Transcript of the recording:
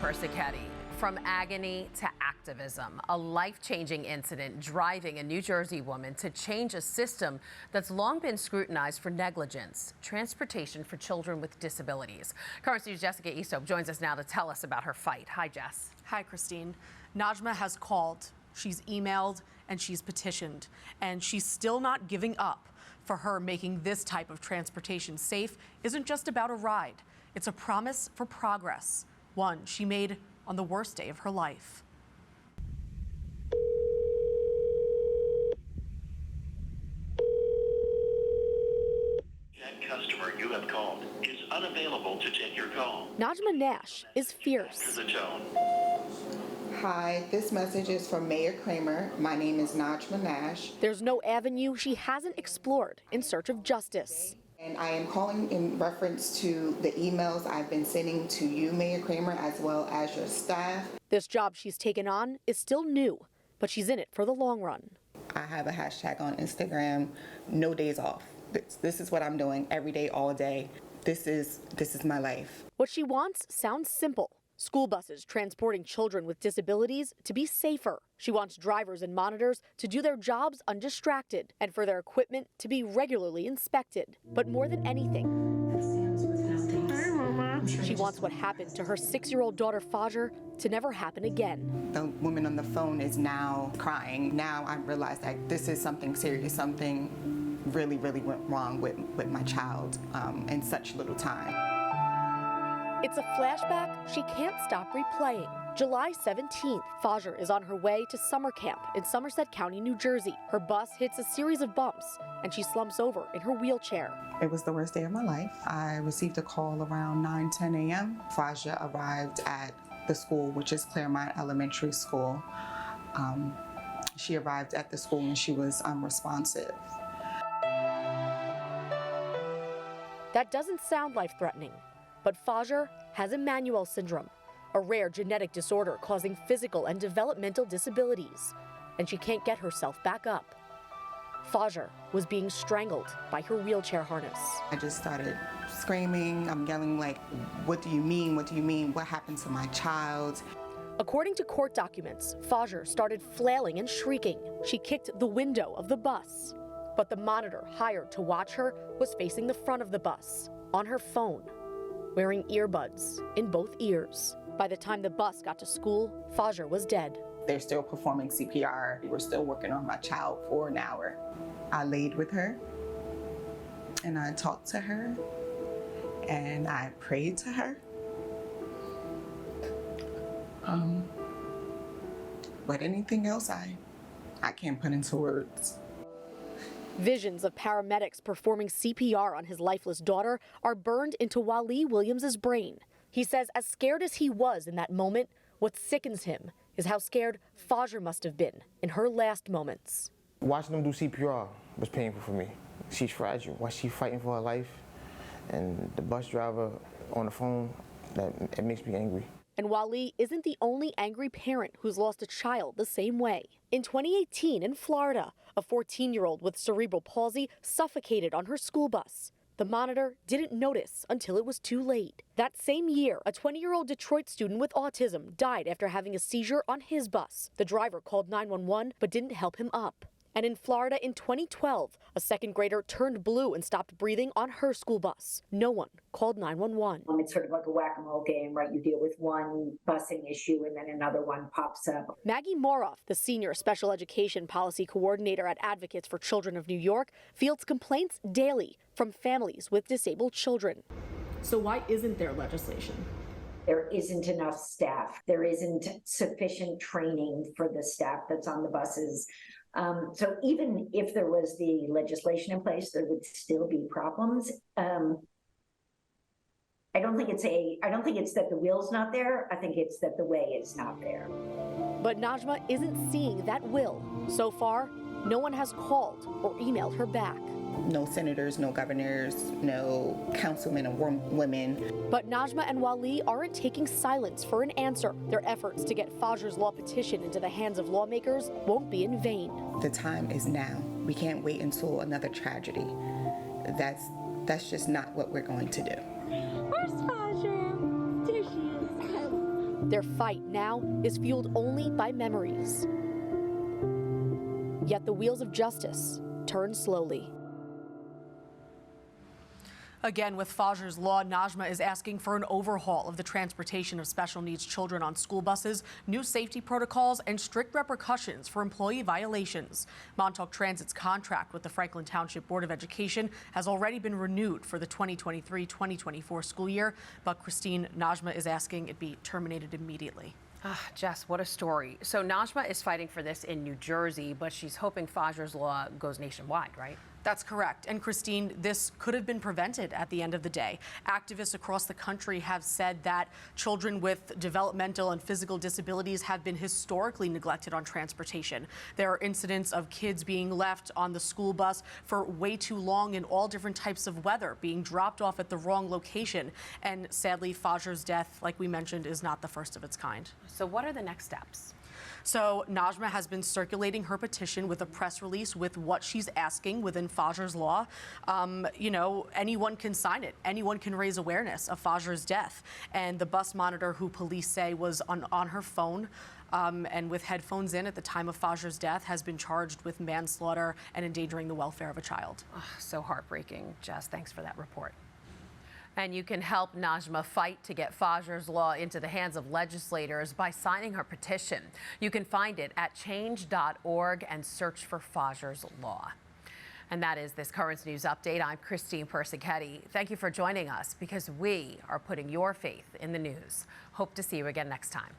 Persichetti. From agony to activism, a life-changing incident driving a New Jersey woman to change a system that's long been scrutinized for negligence, transportation for children with disabilities. Current News' Jessica Eastope joins us now to tell us about her fight. Hi, Jess. Hi, Christine. Najmah has called, she's emailed, and she's petitioned, and she's still not giving up. For her, making this type of transportation safe isn't just about a ride. It's a promise for progress, one she made on the worst day of her life. That customer you have called is unavailable to take your call. Najmah Nash is fierce. To the tone. Hi, this message is from Mayor Kramer. My name is Najmah Nash. There's no avenue she hasn't explored in search of justice. And I am calling in reference to the emails I've been sending to you, Mayor Kramer, as well as your staff. This job she's taken on is still new, but she's in it for the long run. I have a hashtag on Instagram, no days off. This is what I'm doing every day, all day. This is my life. What she wants sounds simple. School buses transporting children with disabilities to be safer. She wants drivers and monitors to do their jobs undistracted and for their equipment to be regularly inspected. But more than anything, she wants what happened to her 6-year-old daughter Fajr to never happen again. The woman on the phone is now crying. Now I realize that this is something serious, something really went wrong with my child in such little time. It's a flashback she can't stop replaying. July 17th, Fajr is on her way to summer camp in Somerset County, New Jersey. Her bus hits a series of bumps and she slumps over in her wheelchair. It was the worst day of my life. I received a call around 9-10 a.m. Fajr arrived at the school, which is Claremont Elementary School. She arrived at the school and she was unresponsive. That doesn't sound life-threatening. But Fajr has Emmanuel syndrome, a rare genetic disorder causing physical and developmental disabilities, and she can't get herself back up. Fajr was being strangled by her wheelchair harness. I just started screaming. I'm yelling like, what do you mean? What do you mean? What happened to my child? According to court documents, Fajr started flailing and shrieking. She kicked the window of the bus, but the monitor hired to watch her was facing the front of the bus, on her phone, wearing earbuds in both ears. By the time the bus got to school, Fajr was dead. They're still performing CPR. We're still working on my child for an hour. I laid with her and I talked to her and I prayed to her. But anything else I can't put into words. Visions of paramedics performing CPR on his lifeless daughter are burned into Wally Williams' brain. He says as scared as he was in that moment, what sickens him is how scared Fajr must have been in her last moments. Watching them do CPR was painful for me. She's fragile. While she's fighting for her life, and the bus driver on the phone, it makes me angry. And Wally isn't the only angry parent who's lost a child the same way. In 2018 in Florida, a 14-year-old with cerebral palsy suffocated on her school bus. The monitor didn't notice until it was too late. That same year, a 20-year-old Detroit student with autism died after having a seizure on his bus. The driver called 911 but didn't help him up. And in Florida in 2012, a second grader turned blue and stopped breathing on her school bus. No one called 911. It's sort of like a whack-a-mole game, right? You deal with one busing issue and then another one pops up. Maggie Moroff, the senior special education policy coordinator at Advocates for Children of New York, fields complaints daily from families with disabled children. So why isn't there legislation? There isn't enough staff. There isn't sufficient training for the staff that's on the buses. So even if there was the legislation in place, there would still be problems. I don't think it's that the will's not there. I think it's that the way is not there. But Najmah isn't seeing that will. So far, no one has called or emailed her back. No senators, no governors, no councilmen or women. But Najmah and Wally aren't taking silence for an answer. Their efforts to get Fajr's law petition into the hands of lawmakers won't be in vain. The time is now. We can't wait until another tragedy. That's just not what we're going to do. Where's Fajr? There she is. Their fight now is fueled only by memories. Yet the wheels of justice turn slowly. Again, with Fajr's Law, Najmah is asking for an overhaul of the transportation of special needs children on school buses, new safety protocols, and strict repercussions for employee violations. Montauk Transit's contract with the Franklin Township Board of Education has already been renewed for the 2023-2024 school year, but Najmah is asking it be terminated immediately. Jess, what a story. So Najmah is fighting for this in New Jersey, but she's hoping Fajr's Law goes nationwide, right? That's correct. And Christine, this could have been prevented at the end of the day. Activists across the country have said that children with developmental and physical disabilities have been historically neglected on transportation. There are incidents of kids being left on the school bus for way too long in all different types of weather, being dropped off at the wrong location. And sadly, Fajr's death, like we mentioned, is not the first of its kind. So what are the next steps? So Najmah has been circulating her petition with a press release with what she's asking within Fajr's Law. You know, anyone can sign it. Anyone can raise awareness of Fajr's death. And the bus monitor, who police say was on her phone and with headphones in at the time of Fajr's death, has been charged with manslaughter and endangering the welfare of a child. So heartbreaking. Jess, thanks for that report. And you can help Najmah fight to get Fajr's Law into the hands of legislators by signing her petition. You can find it at change.org and search for Fajr's Law. And that is this Currents News Update. I'm Christine Persichetti. Thank you for joining us because we are putting your faith in the news. Hope to see you again next time.